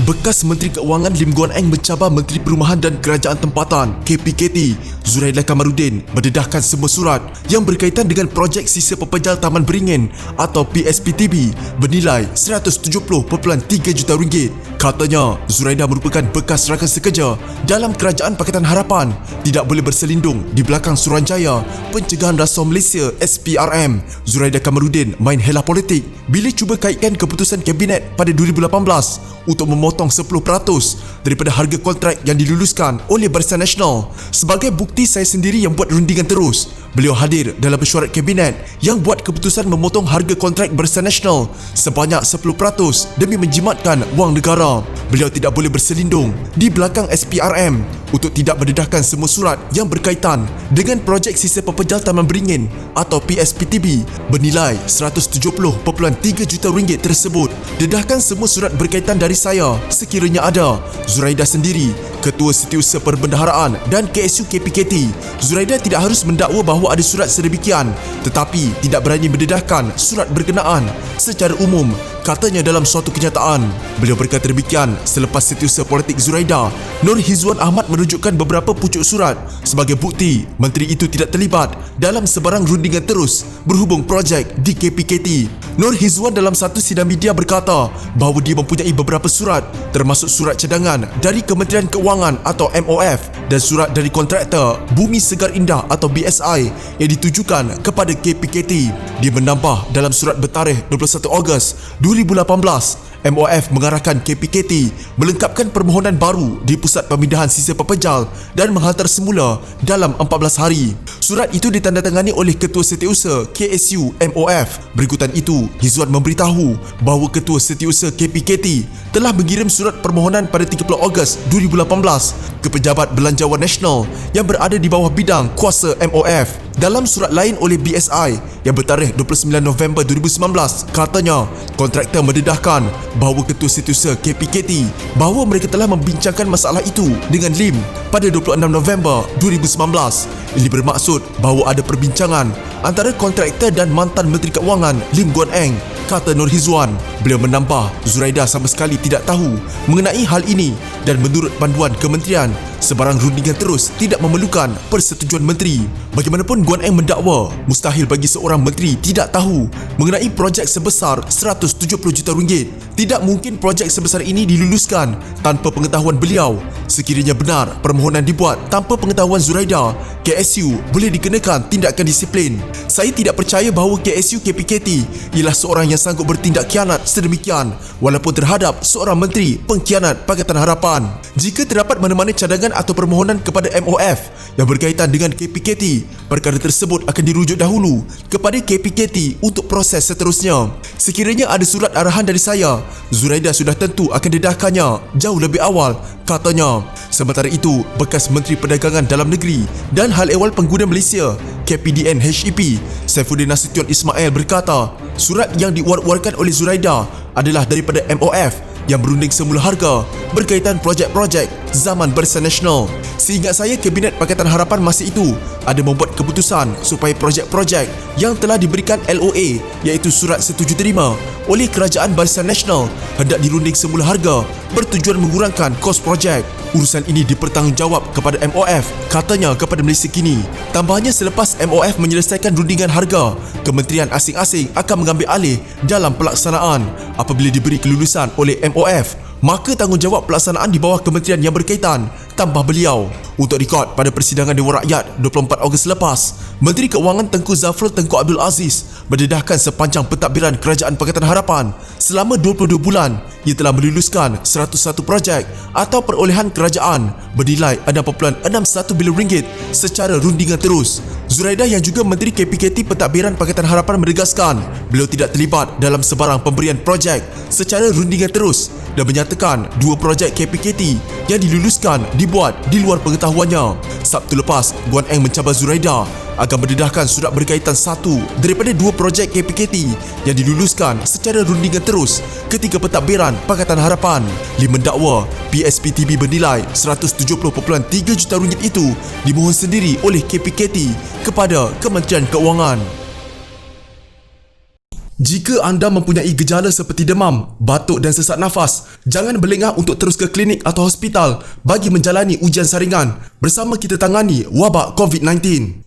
Bekas Menteri Keuangan Lim Guan Eng mencabar Menteri Perumahan dan Kerajaan Tempatan KPKT Zuraidah Kamaruddin mendedahkan semua surat yang berkaitan dengan projek sisa pepejal Taman Beringin atau PSPTB bernilai RM170.3 juta. Katanya, Zuraidah merupakan bekas rakan sekerja dalam Kerajaan Pakatan Harapan, tidak boleh berselindung di belakang Suruhanjaya Pencegahan Rasuah Malaysia SPRM. Zuraidah Kamaruddin main hela politik bila cuba kaitkan keputusan Kabinet pada 2018 untuk memotong 10% daripada harga kontrak yang diluluskan oleh Barisan Nasional. Sebagai bukti saya sendiri yang buat rundingan terus, beliau hadir dalam mesyuarat Kabinet yang buat keputusan memotong harga kontrak Barisan Nasional sebanyak 10% demi menjimatkan wang negara. Beliau tidak boleh berselindung di belakang SPRM untuk tidak mendedahkan semua surat yang berkaitan dengan projek sisa pepejal Taman Beringin atau PSPTB bernilai RM170.3 juta tersebut. Dedahkan semua surat berkaitan dari saya sekiranya ada. Zuraidah sendiri, Ketua Setiausaha Perbendaharaan dan KSU KPKT. Zuraidah tidak harus mendakwa bahawa ada surat sedemikian, tetapi tidak berani mendedahkan surat berkenaan secara umum, katanya dalam suatu kenyataan. Beliau berkata demikian selepas Setiausaha Politik Zuraidah, Nur Hizwan Ahmad, menunjukkan beberapa pucuk surat sebagai bukti menteri itu tidak terlibat dalam sebarang rundingan terus berhubung projek di KPKT. Nur Hizwan dalam satu sidang media berkata bahawa dia mempunyai beberapa surat, termasuk surat cadangan dari Kementerian Keuangan atau MOF dan surat dari kontraktor Bumi Segar Indah atau BSI yang ditujukan kepada KPKT. Dia menambah dalam surat bertarikh 21 Ogos 2018, MOF mengarahkan KPKT melengkapkan permohonan baru di Pusat Pemindahan Sisa Pepejal dan menghantar semula dalam 14 hari. Surat itu ditandatangani oleh Ketua Setiausaha KSU MOF. Berikutan itu, Hizwan memberitahu bahawa Ketua Setiausaha KPKT telah mengirim surat permohonan pada 30 Ogos 2018 ke Pejabat Belanjawan Nasional yang berada di bawah bidang kuasa MOF. Dalam surat lain oleh BSI yang bertarikh 29 November 2019, katanya kontraktor mendedahkan bahawa Ketua Setiausaha KPKT bahawa mereka telah membincangkan masalah itu dengan Lim pada 26 November 2019. Ini bermaksud bahawa ada perbincangan antara kontraktor dan mantan Menteri Keuangan Lim Guan Eng, kata Nur Hizwan. Beliau menambah, Zuraidah sama sekali tidak tahu mengenai hal ini dan menurut panduan kementerian, sebarang rundingan terus tidak memerlukan persetujuan menteri. Bagaimanapun Guan Eng mendakwa mustahil bagi seorang menteri tidak tahu mengenai projek sebesar RM170 juta. Tidak mungkin projek sebesar ini diluluskan tanpa pengetahuan beliau. Sekiranya benar permohonan dibuat tanpa pengetahuan Zuraidah, KSU boleh dikenakan tindakan disiplin. Saya tidak percaya bahawa KSU KPKT ialah seorang yang sanggup bertindak khianat sedemikian walaupun terhadap seorang menteri pengkhianat Pakatan Harapan. Jika terdapat mana-mana cadangan atau permohonan kepada MOF yang berkaitan dengan KPKT, perkara tersebut akan dirujuk dahulu kepada KPKT untuk proses seterusnya. Sekiranya ada surat arahan dari saya, Zuraidah sudah tentu akan dedahkannya jauh lebih awal, katanya. Sementara itu, bekas Menteri Perdagangan Dalam Negeri dan Hal Ehwal Pengguna Malaysia KPDN HEP Saifuddin Nasution Ismail berkata, surat yang diwar-warkan oleh Zuraidah adalah daripada MOF yang berunding semula harga berkaitan projek-projek zaman Barisan Nasional. Seingat saya, Kabinet Pakatan Harapan masa itu ada membuat keputusan supaya projek-projek yang telah diberikan LOA iaitu surat setuju terima oleh Kerajaan Barisan Nasional hendak dirunding semula harga bertujuan mengurangkan kos projek. Urusan ini dipertanggungjawab kepada MOF, katanya kepada Malaysia Kini. Tambahnya, selepas MOF menyelesaikan rundingan harga, kementerian asing-asing akan mengambil alih dalam pelaksanaan. Apabila diberi kelulusan oleh MOF, maka tanggungjawab pelaksanaan di bawah kementerian yang berkaitan, tambah beliau. Untuk rekod pada persidangan Dewan Rakyat 24 Ogos lepas, Menteri Keuangan Tengku Zafrul Tengku Abdul Aziz mendedahkan sepanjang pentadbiran Kerajaan Pakatan Harapan selama 22 bulan. Ia telah meluluskan 101 projek atau perolehan kerajaan bernilai RM6.61 bilion secara rundingan terus. Zuraidah yang juga Menteri KPKT Pentadbiran Pakatan Harapan menegaskan beliau tidak terlibat dalam sebarang pemberian projek secara rundingan terus dan menyatakan dua projek KPKT yang diluluskan dibuat di luar pengetahuannya. Sabtu lepas, Guan Eng mencabar Zuraidah akan mendedahkan surat berkaitan satu daripada dua projek KPKT yang diluluskan secara rundingan terus ketika pentadbiran Pakatan Harapan. Lim mendakwa PSPTB bernilai RM170.3 juta itu dimohon sendiri oleh KPKT kepada Kementerian Keuangan. Jika anda mempunyai gejala seperti demam, batuk dan sesak nafas, jangan berlengah untuk terus ke klinik atau hospital bagi menjalani ujian saringan. Bersama kita tangani wabak COVID-19.